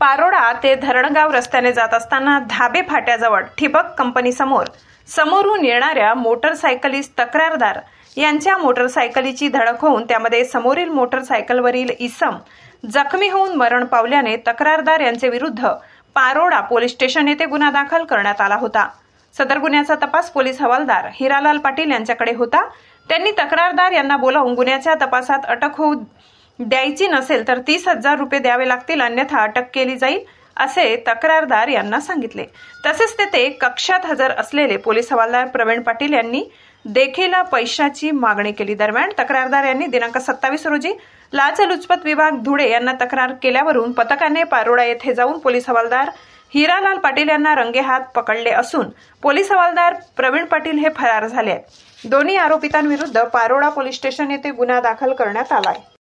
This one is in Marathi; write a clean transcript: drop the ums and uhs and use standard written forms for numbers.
पारोडा ते धरणगाव रस्त्याने जात असताना धाबे फाट्याजवळ ठिबक कंपनीसमोर समोरून येणाऱ्या मोटरसायकलिस्ट तक्रारदार यांच्या मोटरसायकलीची धडक होऊन त्यामध्ये समोरील मोटरसायकलवरील इसम जखमी होऊन मरण पावल्याने तक्रारदार यांचे विरुद्ध पारोडा पोलीस स्टेशन येथे गुन्हा दाखल करण्यात आला होता। सदर गुन्ह्याचा तपास पोलीस हवालदार हिरालाल पाटील यांच्याकडे होता। त्यांनी तक्रारदार यांना बोलावून गुन्ह्याच्या तपासात अटक होऊ द्यायची नसेल तर 30,000 रुपये द्यावे लागतील, अन्यथा अटक केली जाईल असे तक्रारदार यांना सांगितले। तसेच तेथे कक्षात हजर असलेले पोलीस हवालदार प्रवीण पाटील यांनी देखील पैशाची मागणी केली। दरम्यान तक्रारदार यांनी दिनांक 27 रोजी लाचलुचपत विभाग धुळे यांना तक्रार केल्यावरून पथकाने पारोडा येथे जाऊन पोलीस हवालदार हिरालाल पाटील यांना रंगेहात पकडले असून पोलीस हवालदार प्रवीण पाटील हे फरार झाले आहेत। दोन्ही आरोपितांविरुद्ध पारोडा पोलीस स्टेशन येथे गुन्हा दाखल करण्यात आला आहे।